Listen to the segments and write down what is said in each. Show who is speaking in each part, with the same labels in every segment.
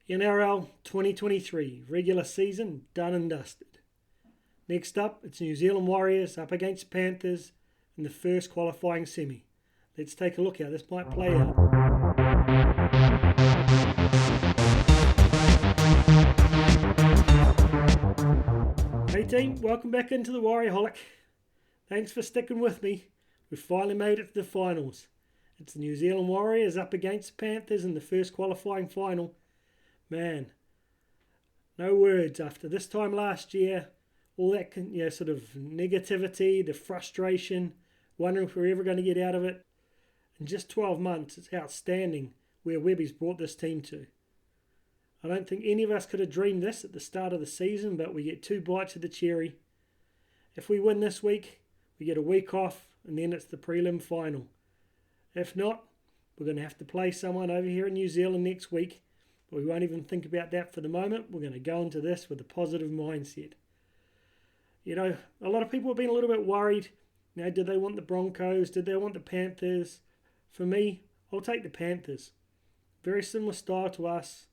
Speaker 1: NRL 2023 regular season done and dusted. Next up, it's New Zealand Warriors up against Panthers in the first qualifying semi. Let's take a look how this might play out. Hey team, welcome back into the Warriorholic. Thanks for sticking with me. We've finally made it to the finals. It's the New Zealand Warriors up against Panthers in the first qualifying final. Man, no words after this time last year. All that sort of negativity, the frustration, wondering if we're ever going to get out of it. In just 12 months, it's outstanding where Webby's brought this team to. I don't think any of us could have dreamed this at the start of the season, but we get 2 bites of the cherry. If we win this week, we get a week off, and then it's the prelim final. If not, we're going to have to play someone over here in New Zealand next week, but we won't even think about that for the moment. We're going to go into this with a positive mindset. You know, a lot of people have been a little bit worried. You know, did they want the Broncos? Did they want the Panthers? For me, I'll take the Panthers. Very similar style to us.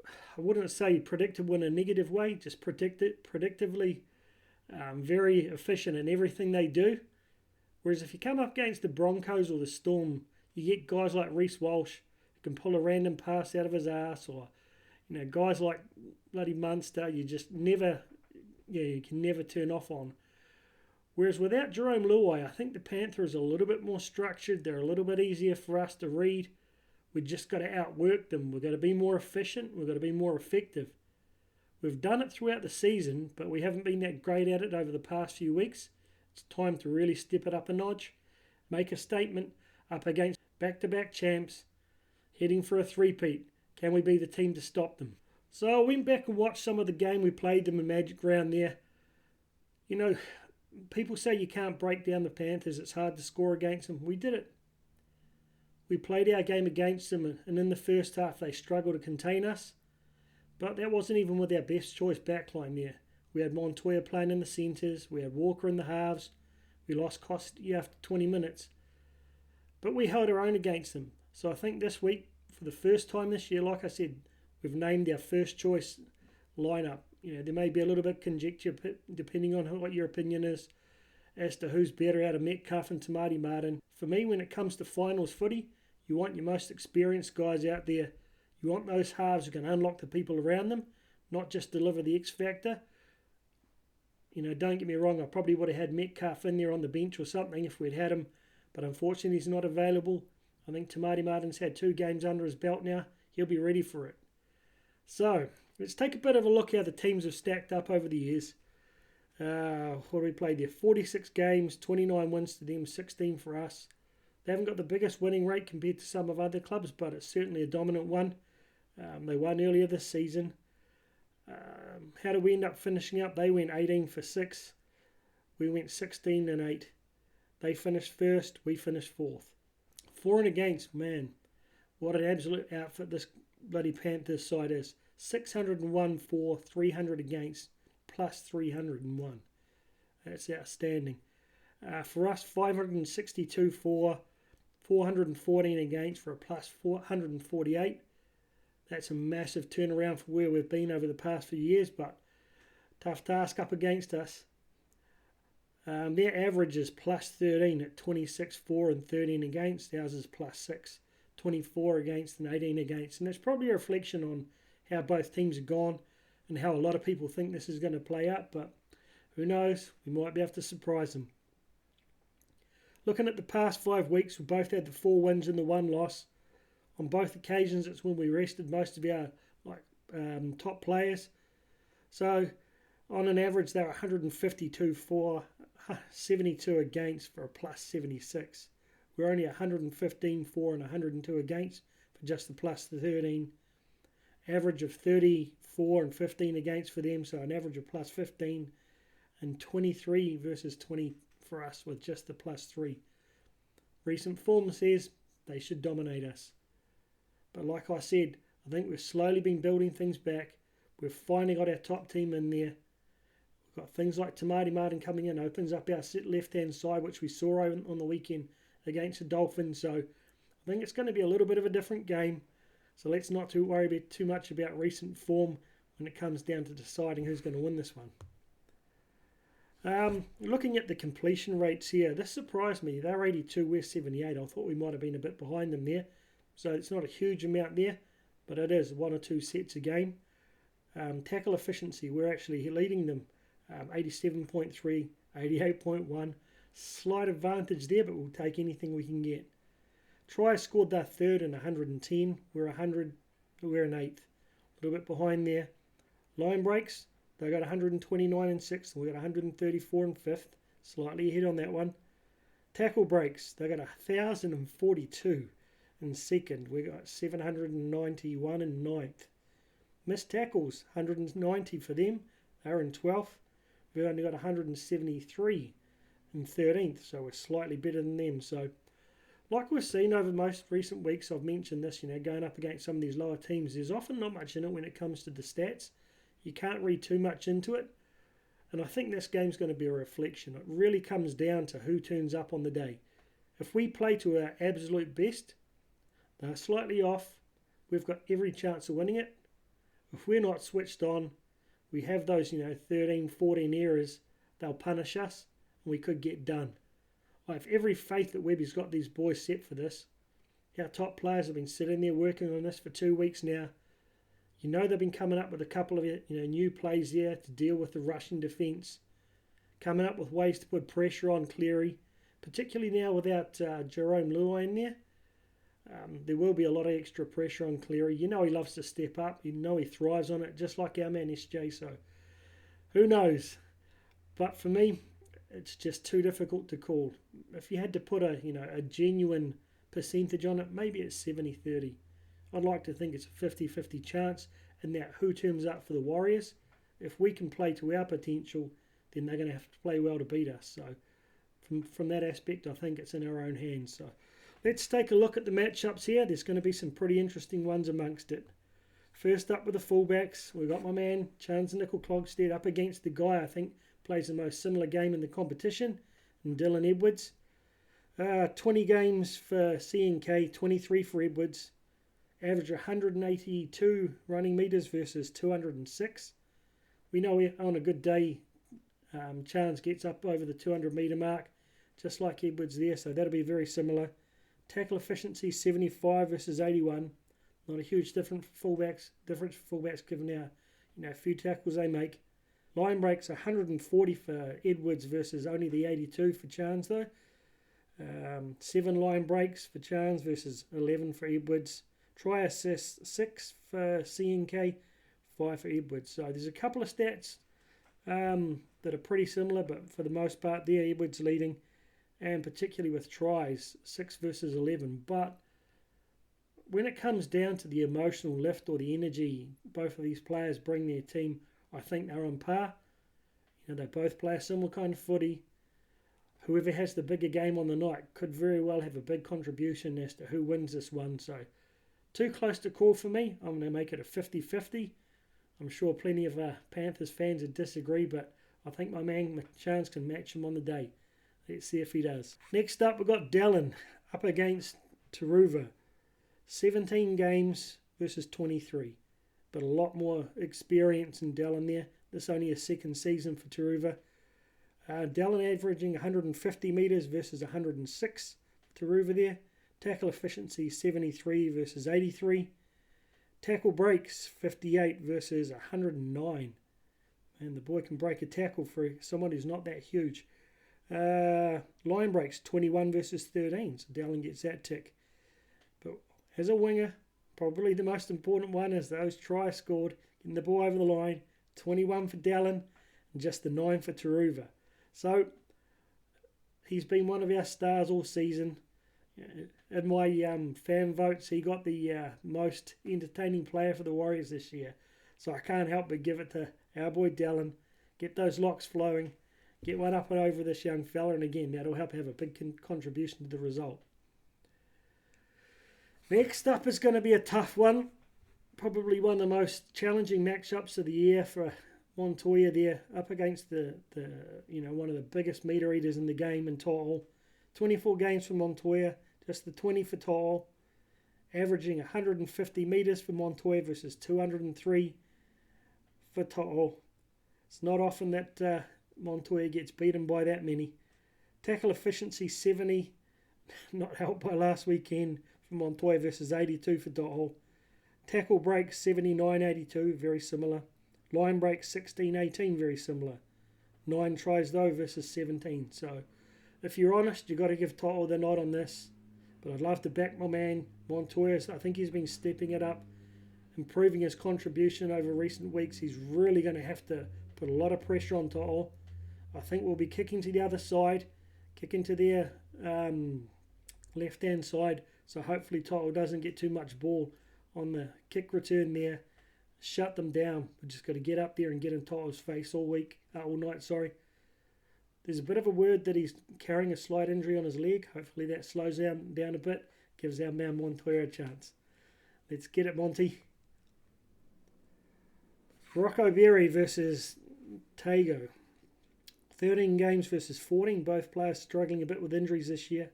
Speaker 1: I wouldn't say predictable in a negative way, just predictively very efficient in everything they do. Whereas if you come up against the Broncos or the Storm, you get guys like Reece Walsh who can pull a random pass out of his ass, or guys like bloody Munster. You can never turn off on. Whereas without Jerome Luai, I think the Panthers are a little bit more structured. They're a little bit easier for us to read. We just got to outwork them. We've got to be more efficient. We've got to be more effective. We've done it throughout the season, but we haven't been that great at it over the past few weeks. It's time to really step it up a notch, make a statement up against back-to-back champs, heading for a three-peat. Can we be the team to stop them? So I went back and watched some of the game we played them in Magic Round there. You know, people say you can't break down the Panthers. It's hard to score against them. We did it. We played our game against them, and in the first half they struggled to contain us. But that wasn't even with our best choice backline there. We had Montoya playing in the centres. We had Walker in the halves. We lost Costi after 20 minutes. But we held our own against them. So I think this week, for the first time this year, like I said, we've named our first choice lineup. There may be a little bit of conjecture depending on what your opinion is as to who's better out of Metcalf and Tamati Martin. For me, when it comes to finals footy, you want your most experienced guys out there. You want those halves who can unlock the people around them, not just deliver the X factor. Don't get me wrong, I probably would have had Metcalf in there on the bench or something if we'd had him, but unfortunately he's not available. I think Tamati Martin's had 2 games under his belt now. He'll be ready for it. So, let's take a bit of a look how the teams have stacked up over the years. What do we play there? 46 games, 29 wins to them, 16 for us. They haven't got the biggest winning rate compared to some of other clubs, but it's certainly a dominant one. They won earlier this season. How did we end up finishing up? They went 18 for 6. We went 16 and 8. They finished first. We finished 4th. For and against, man, what an absolute outfit this bloody Panthers side is. 601 for, 300 against, plus 301. That's outstanding. For us, 562 for, 414 against for a plus 448. That's a massive turnaround for where we've been over the past few years, but tough task up against us. Their average is plus 13 at 26 for and 13 against. Ours is plus 6, 24 against and 18 against. And it's probably a reflection on how both teams have gone and how a lot of people think this is going to play out, but who knows? We might be able to surprise them. Looking at the past 5 weeks, we both had the 4 wins and the 1 loss. On both occasions, it's when we rested most of our top players. So, on an average, they were 152 for, 72 against for a plus 76. We're only 115 for and 102 against for just the plus 13. Average of 34 and 15 against for them, so an average of plus 15. And 23 versus 20 for us with just the plus 3. Recent form says they should dominate us. But like I said, I think we've slowly been building things back. We've finally got our top team in there. We've got things like Tamati Martin coming in, opens up our left-hand side, which we saw on the weekend against the Dolphins. So I think it's going to be a little bit of a different game. So let's not worry too much about recent form when it comes down to deciding who's going to win this one. Looking at the completion rates here, this surprised me. They're 82, we're 78. I thought we might have been a bit behind them there. So it's not a huge amount there, but it is 1 or 2 sets a game. Tackle efficiency, we're actually leading them. 87.3, 88.1. Slight advantage there, but we'll take anything we can get. Tries scored their third and 110. We're 100. We're an 8th. A little bit behind there. Line breaks, they got 129 and 6th. We got 134 and 5th. Slightly ahead on that one. Tackle breaks, they got 1,042 in 2nd. We got 791 in 9th. Missed tackles, 190 for them. They're in 12th. We've only got 173 in 13th, so we're slightly better than them. So, like we've seen over most recent weeks, I've mentioned this, going up against some of these lower teams, there's often not much in it when it comes to the stats. You can't read too much into it. And I think this game's going to be a reflection. It really comes down to who turns up on the day. If we play to our absolute best, they're slightly off, we've got every chance of winning it. If we're not switched on, we have those, 13, 14 errors, they'll punish us and we could get done. I have every faith that Webby's got these boys set for this. Our top players have been sitting there working on this for 2 weeks now. They've been coming up with a couple of new plays there to deal with the rushing defence. Coming up with ways to put pressure on Cleary, particularly now without Jerome Luai in there. There will be a lot of extra pressure on Cleary. He loves to step up. He thrives on it, just like our man SJ. So, who knows? But for me, it's just too difficult to call. If you had to put a genuine percentage on it, maybe it's 70-30. I'd like to think it's a 50-50 chance, and that who turns up for the Warriors, if we can play to our potential, then they're going to have to play well to beat us. So, from that aspect, I think it's in our own hands. So, let's take a look at the matchups here. There's going to be some pretty interesting ones amongst it. First up with the fullbacks, we've got my man Chance Nickel-Clogstead up against the guy I think plays the most similar game in the competition, and Dylan Edwards. 20 games for CNK, 23 for Edwards. Average 182 running metres versus 206. We know on a good day, Chance gets up over the 200 metre mark, just like Edwards there, so that'll be very similar. Tackle efficiency 75 versus 81. Not a huge difference for fullbacks given our few tackles they make. Line breaks 140 for Edwards versus only the 82 for Chance though. 7 line breaks for Chance versus 11 for Edwards. Try assist 6 for CNK, 5 for Edwards. So there's a couple of stats that are pretty similar, but for the most part there Edwards leading, and particularly with tries 6 versus 11. But when it comes down to the emotional lift or the energy both of these players bring their team, I think they're on par. They both play a similar kind of footy. Whoever has the bigger game on the night could very well have a big contribution as to who wins this one. So, too close to call for me. I'm going to make it a 50-50. I'm sure plenty of Panthers fans would disagree, but I think my man Chance can match him on the day. Let's see if he does. Next up, we've got Dallin up against Turuva. 17 games versus 23. But a lot more experience in Dallin there. This only a second season for Turuva. Dallin averaging 150 metres versus 106 for Turuva there. Tackle efficiency 73 versus 83. Tackle breaks 58 versus 109. And the boy can break a tackle for someone who's not that huge. Line breaks 21 versus 13. So Dallin gets that tick. But as a winger, probably the most important one is those tries scored, getting the ball over the line. 21 for Dallin and just the 9 for Turuva. So he's been one of our stars all season. In my fan votes, he got the most entertaining player for the Warriors this year. So I can't help but give it to our boy Dallin. Get those locks flowing. Get one up and over this young fella. And again, that'll help have a big contribution to the result. Next up is going to be a tough one. Probably one of the most challenging matchups of the year for Montoya there, up against the one of the biggest meter eaters in the game in Tohu. 24 games for Montoya, just the 20 for Tohu. averaging 150 metres for Montoya versus 203 for Tohu. It's not often that Montoya gets beaten by that many. Tackle efficiency 70, not helped by last weekend for Montoya versus 82 for Tohu. Tackle break 79-82, very similar. Line break 16-18, very similar. 9 tries though versus 17. So if you're honest, you've got to give Tohu the nod on this. But I'd love to back my man Montoya. I think he's been stepping it up, improving his contribution over recent weeks. He's really going to have to put a lot of pressure on Tohu. I think we'll be kicking to the other side, kicking to their left-hand side. So hopefully Tohu doesn't get too much ball on the kick return there. Shut them down. We've just got to get up there and get in Tohu's face all night. There's a bit of a word that he's carrying a slight injury on his leg. Hopefully that slows him down a bit, gives our man Montoya a chance. Let's get it, Monty. Webby versus Tago. 13 games versus 14. Both players struggling a bit with injuries this year.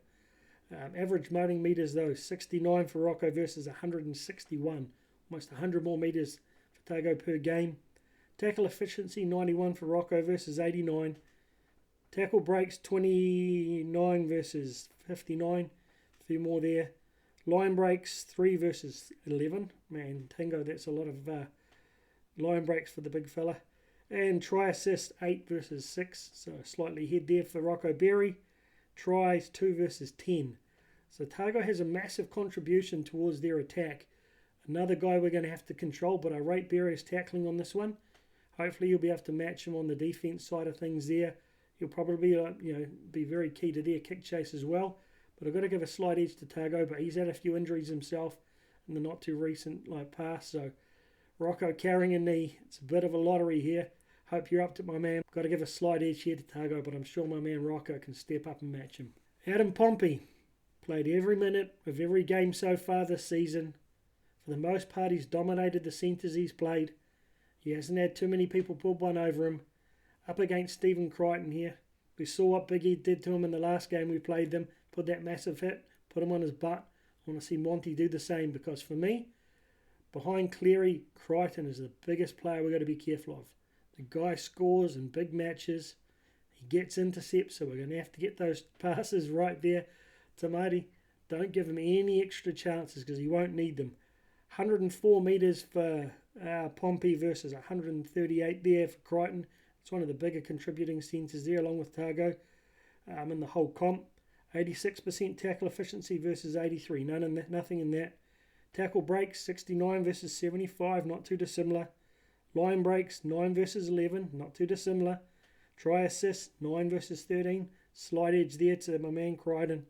Speaker 1: Average motoring metres though, 69 for Rocco versus 161. Almost 100 more metres for Tago per game. Tackle efficiency 91 for Rocco versus 89. Tackle breaks 29 versus 59. A few more there. Line breaks 3 versus 11. Man, Tango, that's a lot of line breaks for the big fella. And try assist 8 versus 6. So slightly ahead there for Rocco Berry. Tries 2 versus 10. So Tago has a massive contribution towards their attack. Another guy we're going to have to control, but I rate Berry's tackling on this one. Hopefully you'll be able to match him on the defense side of things there. He'll probably be very key to their kick chase as well. But I've got to give a slight edge to Tago, but he's had a few injuries himself in the not too recent past. So Rocco carrying a knee. It's a bit of a lottery here. Hope you're up to it, my man. Got to give a slight edge here to Tago, but I'm sure my man Rocco can step up and match him. Adam Pompey played every minute of every game so far this season. For the most part, he's dominated the centres he's played. He hasn't had too many people pull one over him. Up against Stephen Crichton here. We saw what Big Ed did to him in the last game we played them. Put that massive hit, put him on his butt. I want to see Monty do the same, because for me, behind Cleary, Crichton is the biggest player we've got to be careful of. The guy scores in big matches. He gets intercepts, so we're going to have to get those passes right there. Tamati, don't give him any extra chances because he won't need them. 104 metres for Pompey versus 138 there for Crichton. It's one of the bigger contributing centres there, along with Tago in the whole comp. 86% tackle efficiency versus 83. Nothing in that. Tackle breaks 69 versus 75, not too dissimilar. Line breaks 9 versus 11, not too dissimilar. Try assists 9 versus 13. Slight edge there to my man Crichton.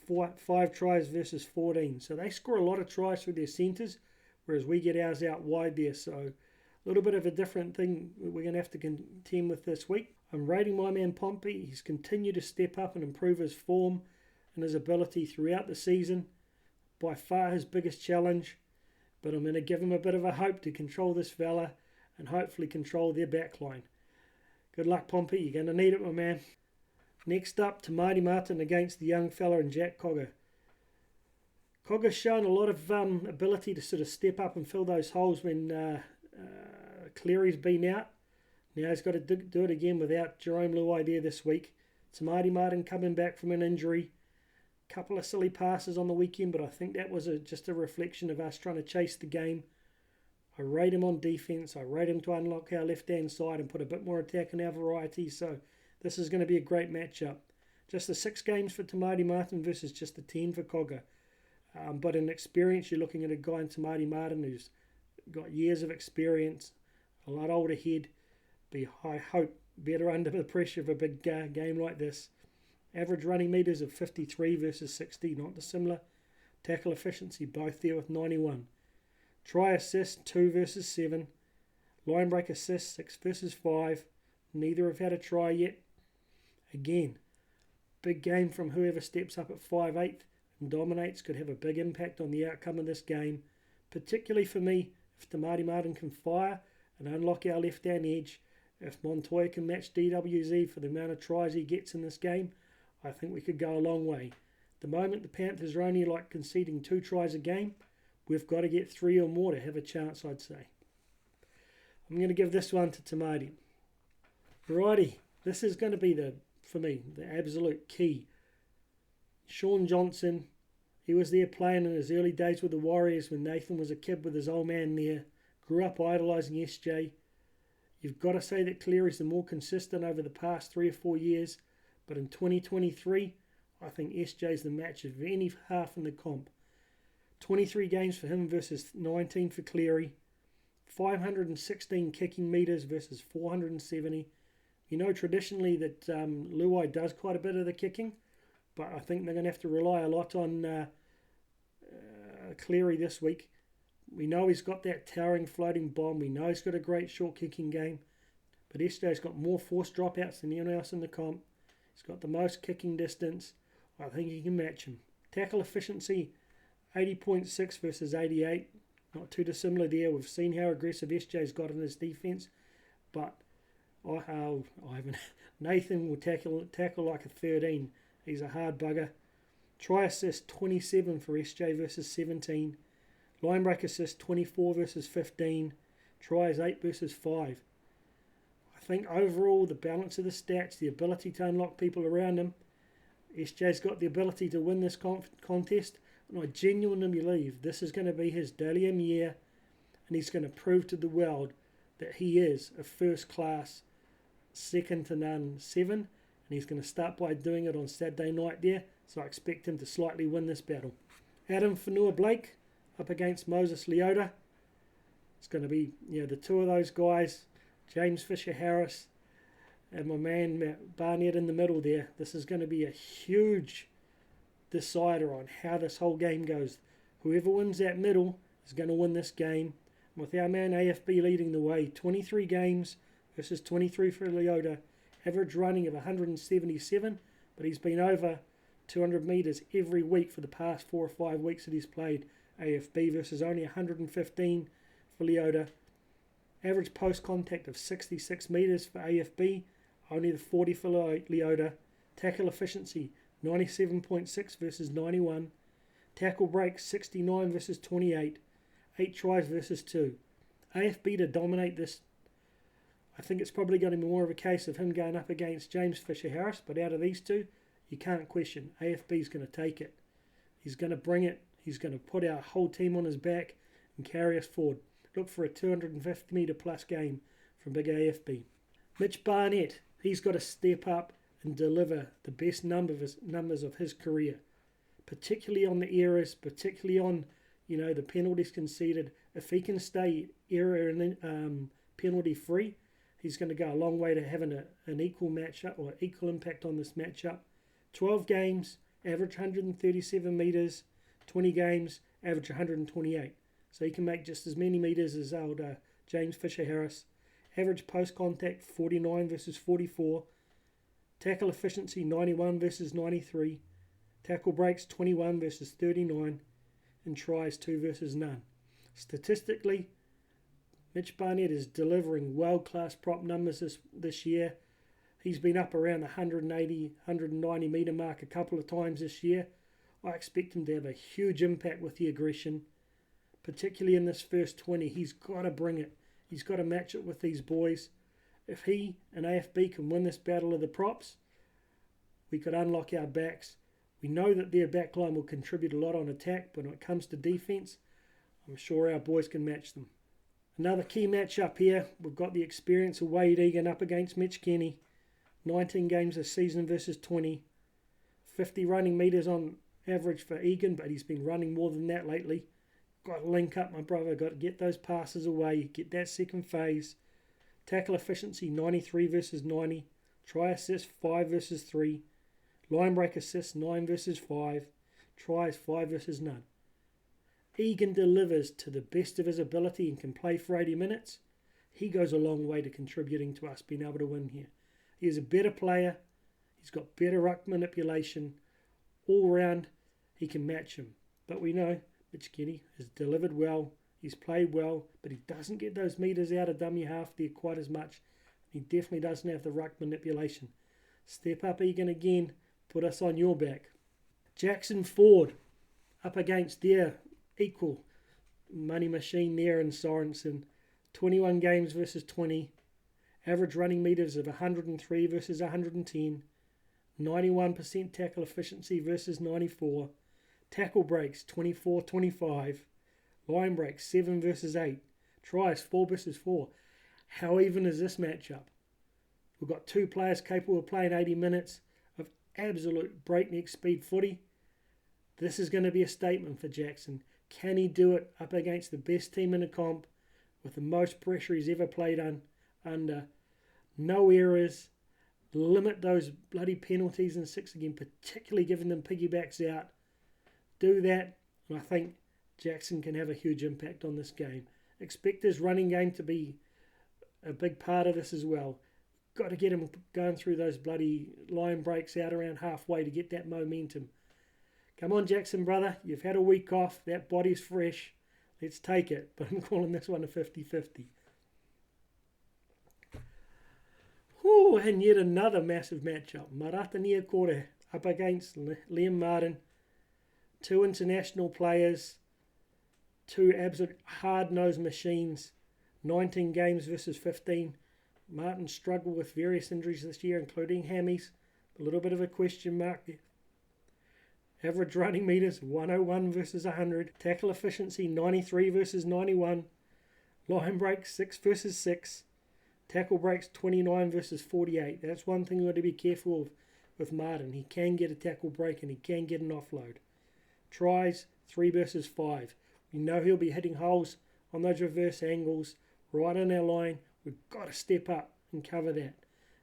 Speaker 1: 5 tries versus 14. So they score a lot of tries through their centres, whereas we get ours out wide there. So a little bit of a different thing we're going to have to contend with this week. I'm rating my man Pompey. He's continued to step up and improve his form and his ability throughout the season. By far his biggest challenge. But I'm going to give him a bit of a hope to control this fella and hopefully control their backline. Good luck, Pompey. You're going to need it, my man. Next up, Tamati Martin against the young fella and Jack Cogger. Cogger's shown a lot of ability to sort of step up and fill those holes when Cleary's been out. Now he's got to do it again without Jerome Luai there this week. Tamati Martin coming back from an injury. Couple of silly passes on the weekend, but I think that was just a reflection of us trying to chase the game. I rate him on defence. I rate him to unlock our left-hand side and put a bit more attack in our variety. So this is going to be a great matchup. Just the 6 games for Tamati Martin versus just the 10 for Cogger. But in experience, you're looking at a guy in Tamati Martin who's got years of experience, a lot older head, be, I hope, better under the pressure of a big game like this. Average running metres of 53 versus 60, not dissimilar. Tackle efficiency, both there with 91. Try assist, 2 versus 7. Line break assist, 6 versus 5. Neither have had a try yet. Again, big game from whoever steps up at 5'8" and dominates could have a big impact on the outcome of this game. Particularly for me, if Tamati Martin can fire and unlock our left-hand edge. If Montoya can match DWZ for the amount of tries he gets in this game, I think we could go a long way. the moment the Panthers are only like conceding 2 tries a game. We've got to get 3 or more to have a chance, I'd say. I'm going to give this one to Tamati. Alrighty, this is going to be for me, the absolute key. Sean Johnson, he was there playing in his early days with the Warriors when Nathan was a kid with his old man there. Grew up idolising SJ. You've got to say that Cleary's the more consistent over the past 3 or 4 years. But in 2023, I think SJ's the match of any half in the comp. 23 games for him versus 19 for Cleary. 516 kicking metres versus 470. You know traditionally that Luai does quite a bit of the kicking, but I think they're going to have to rely a lot on Cleary this week. We know he's got that towering floating bomb. We know he's got a great short kicking game, but SJ's got more forced dropouts than anyone else in the comp. He's got the most kicking distance. I think he can match him. Tackle efficiency, 80.6 versus 88. Not too dissimilar there. We've seen how aggressive SJ's got in his defence, but Nathan will tackle like a 13. He's a hard bugger. Try assist 27 for SJ versus 17. Line break assist 24 versus 15. Tries 8 versus 5. I think overall the balance of the stats, the ability to unlock people around him, SJ's got the ability to win this contest, and I genuinely believe this is going to be his Dalium year, and he's going to prove to the world that he is a first class, second to none 7, and he's going to start by doing it on Saturday night there, so I expect him to slightly win this battle. Adam Fanua-Blake up against Moses Leota. It's going to be the two of those guys, James Fisher-Harris and my man Barnett in the middle there. This is going to be a huge decider on how this whole game goes. Whoever wins that middle is going to win this game. With our man AFB leading the way, 23 games versus 23 for Leota. Average running of 177, but he's been over 200 metres every week for the past 4 or 5 weeks that he's played AFB versus only 115 for Leota. Average post-contact of 66 metres for AFB, only the 40 for Leota. Tackle efficiency, 97.6 versus 91. Tackle break, 69 versus 28. 8 tries versus 2. AFB to dominate this. I think it's probably going to be more of a case of him going up against James Fisher-Harris, but out of these two, you can't question. AFB's going to take it. He's going to bring it. He's going to put our whole team on his back and carry us forward. Look for a 250 metre plus game from big AFB. Mitch Barnett, he's got to step up and deliver the best numbers of his career, particularly on the errors, particularly on the penalties conceded. If he can stay error and penalty free, he's going to go a long way to having an equal matchup or equal impact on this matchup. 12 games, average 137 metres. 20 games, average 128. So he can make just as many metres as old James Fisher-Harris. Average post-contact 49 versus 44. Tackle efficiency 91 versus 93. Tackle breaks 21 versus 39. And tries 2 versus none. Statistically, Mitch Barnett is delivering world-class prop numbers this year. He's been up around the 180, 190 metre mark a couple of times this year. I expect him to have a huge impact with the aggression, particularly in this first 20. He's got to bring it. He's got to match it with these boys. If he and AFB can win this battle of the props, we could unlock our backs. We know that their backline will contribute a lot on attack, but when it comes to defence, I'm sure our boys can match them. Another key match up here, we've got the experience of Wade Egan up against Mitch Kenny. 19 games this season versus 20. 50 running metres on average for Egan, but he's been running more than that lately. Got to link up, my brother. Got to get those passes away. Get that second phase. Tackle efficiency 93 versus 90. Try assist 5 versus 3. Line break assist 9 versus 5. Tries 5 versus none. Egan delivers to the best of his ability and can play for 80 minutes. He goes a long way to contributing to us being able to win here. He is a better player. He's got better ruck manipulation. All round, he can match him. But we know Mitch Kenny has delivered well. He's played well, but he doesn't get those metres out of dummy half there quite as much. He definitely doesn't have the ruck manipulation. Step up Egan again. Put us on your back. Jackson Ford up against their equal money machine there in Sorensen. 21 games versus 20. Average running metres of 103 versus 110. 91% tackle efficiency versus 94. Tackle breaks 24-25. Line breaks 7 versus 8. Tries 4 versus 4. How even is this matchup? We've got two players capable of playing 80 minutes of absolute breakneck speed footy. This is going to be a statement for Jackson. Can he do it up against the best team in the comp with the most pressure he's ever played under? No errors. Limit those bloody penalties in 6 again, particularly giving them piggybacks out. Do that, and I think Jackson can have a huge impact on this game. Expect his running game to be a big part of this as well. Got to get him going through those bloody line breaks out around halfway to get that momentum. Come on, Jackson, brother. You've had a week off. That body's fresh. Let's take it. But I'm calling this one a 50-50. Oh, and yet another massive matchup. Marata Niakore up against Liam Martin. Two international players. Two absolute hard-nosed machines. 19 games versus 15. Martin struggled with various injuries this year, including hammies. A little bit of a question mark there. Average running metres 101 versus 100. Tackle efficiency 93 versus 91. Line breaks 6 versus 6. Tackle breaks 29 versus 48. That's one thing we've got to be careful of with Martin. He can get a tackle break and he can get an offload. Tries 3 versus 5. We know he'll be hitting holes on those reverse angles right on our line. We've got to step up and cover that.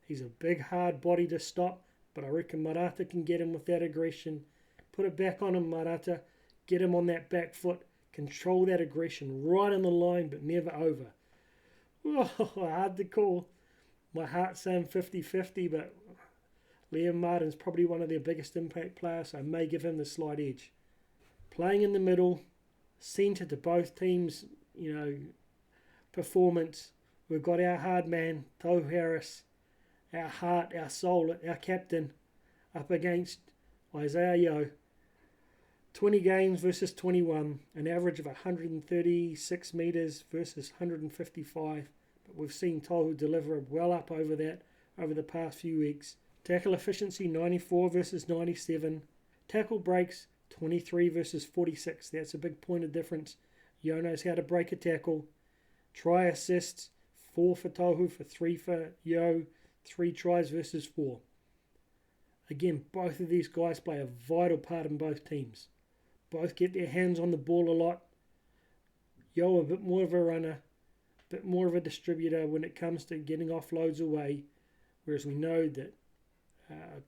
Speaker 1: He's a big hard body to stop, but I reckon Marata can get him with that aggression. Put it back on him, Marata. Get him on that back foot. Control that aggression right on the line, but never over. Oh, hard to call. My heart's saying 50-50, but Liam Martin's probably one of their biggest impact players, so I may give him the slight edge. Playing in the middle, centre to both teams, performance. We've got our hard man, Tohu Harris, our heart, our soul, our captain, up against Isaiah Yeo. 20 games versus 21, an average of 136 metres versus 155. But we've seen Tohu deliver well up over that over the past few weeks. Tackle efficiency 94 versus 97. Tackle breaks 23 versus 46. That's a big point of difference. Yeo knows how to break a tackle. Try assists 4 for Tohu, for 3 for Yeo. 3 tries versus 4. Again, both of these guys play a vital part in both teams. Both get their hands on the ball a lot. Yeo a bit more of a runner, a bit more of a distributor when it comes to getting offloads away, whereas we know that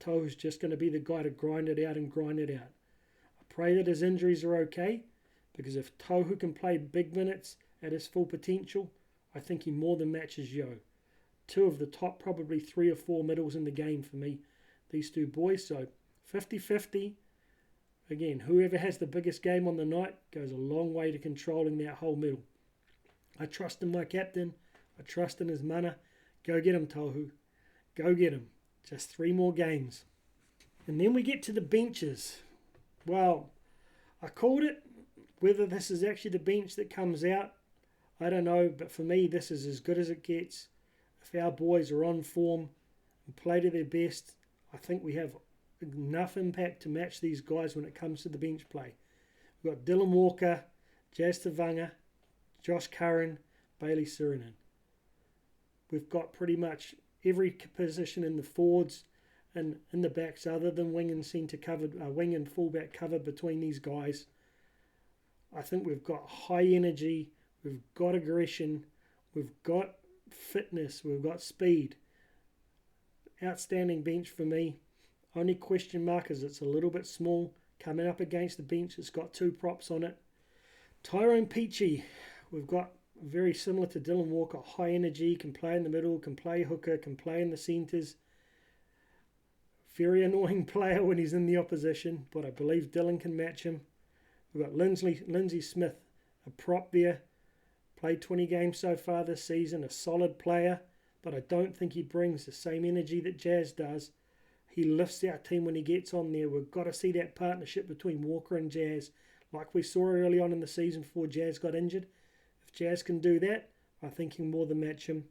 Speaker 1: Tohu's just going to be the guy to grind it out and grind it out. I pray that his injuries are okay, because if Tohu can play big minutes at his full potential, I think he more than matches Yeo. Two of the top probably 3 or 4 middles in the game for me, these two boys. So 50-50. Again, whoever has the biggest game on the night goes a long way to controlling that whole middle. I trust in my captain. I trust in his mana. Go get him, Tohu. Go get him. Just 3 more games. And then we get to the benches. Well, I called it. Whether this is actually the bench that comes out, I don't know. But for me, this is as good as it gets. If our boys are on form and play to their best, I think we have enough impact to match these guys when it comes to the bench play. We've got Dylan Walker, Jazz Tavanga, Josh Curran, Bailey Sirinen. We've got pretty much every position in the forwards and in the backs other than wing and centre covered, wing and fullback covered between these guys. I think we've got high energy, we've got aggression, we've got fitness, we've got speed. Outstanding bench for me. Only question mark is it's a little bit small. Coming up against the bench, it's got 2 props on it. Tyrone Peachy, we've got very similar to Dylan Walker. High energy, can play in the middle, can play hooker, can play in the centres. Very annoying player when he's in the opposition, but I believe Dylan can match him. We've got Lindsay Smith, a prop there. Played 20 games so far this season, a solid player, but I don't think he brings the same energy that Jazz does. He lifts our team when he gets on there. We've got to see that partnership between Walker and Jazz, like we saw early on in the season before Jazz got injured. If Jazz can do that, I think he can more than match him.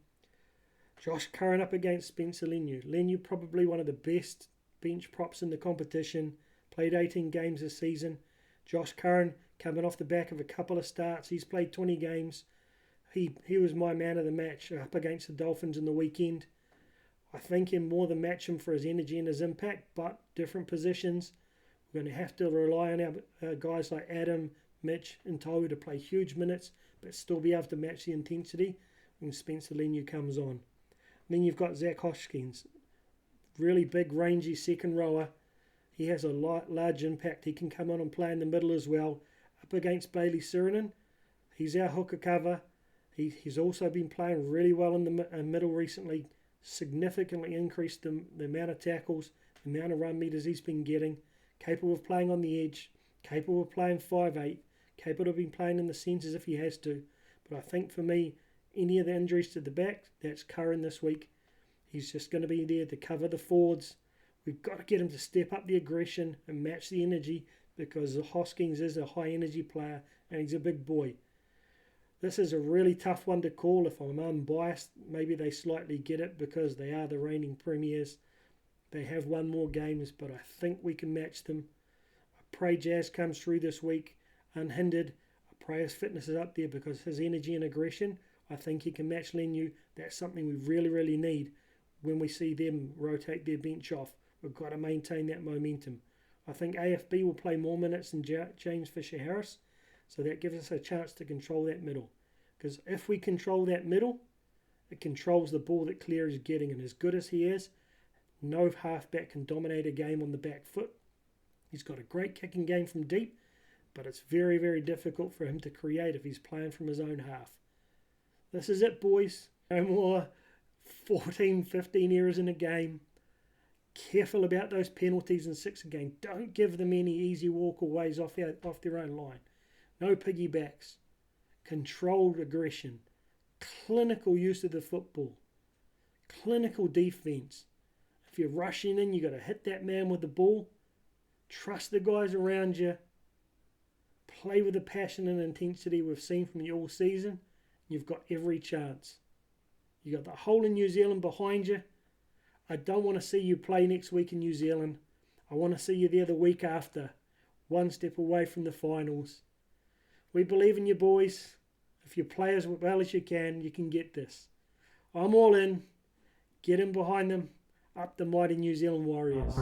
Speaker 1: Josh Curran up against Spencer Leniu. Leniu probably one of the best bench props in the competition. Played 18 games this season. Josh Curran coming off the back of a couple of starts. He's played 20 games. He was my man of the match up against the Dolphins in the weekend. I think he more than match him for his energy and his impact, but different positions. We're going to have to rely on our guys like Adam, Mitch and Tohu to play huge minutes, but still be able to match the intensity when Spencer Leniu comes on. And then you've got Zach Hoskins, really big, rangy second rower. He has a large impact. He can come on and play in the middle as well. Up against Bailey Sirenen, he's our hooker cover. He's also been playing really well in the middle recently. Significantly increased the amount of tackles, the amount of run meters he's been getting. Capable of playing on the edge. Capable of playing 5'8". Capable of being playing in the centres if he has to. But I think for me, any of the injuries to the back, that's Curran this week. He's just going to be there to cover the forwards. We've got to get him to step up the aggression and match the energy, because Hoskins is a high energy player and he's a big boy. This is a really tough one to call. If I'm unbiased, maybe they slightly get it because they are the reigning premiers. They have won more games, but I think we can match them. I pray Jazz comes through this week unhindered. I pray his fitness is up there, because his energy and aggression, I think he can match Leniu. That's something we really, really need when we see them rotate their bench off. We've got to maintain that momentum. I think AFB will play more minutes than James Fisher-Harris, so that gives us a chance to control that middle. Because if we control that middle, it controls the ball that Cleary is getting. And as good as he is, no halfback can dominate a game on the back foot. He's got a great kicking game from deep, but it's very, very difficult for him to create if he's playing from his own half. This is it, boys. No more 14, 15 errors in a game. Careful about those penalties in 6 a game. Don't give them any easy walkaways off their own line. No piggybacks. Controlled aggression. Clinical use of the football. Clinical defense. If you're rushing in, you've got to hit that man with the ball. Trust the guys around you. Play with the passion and intensity we've seen from you all season. You've got every chance. You've got the whole of New Zealand behind you. I don't want to see you play next week in New Zealand. I want to see you there the week after. One step away from the finals. We believe in you, boys. If you play as well as you can get this. I'm all in. Get in behind them. Up the mighty New Zealand Warriors.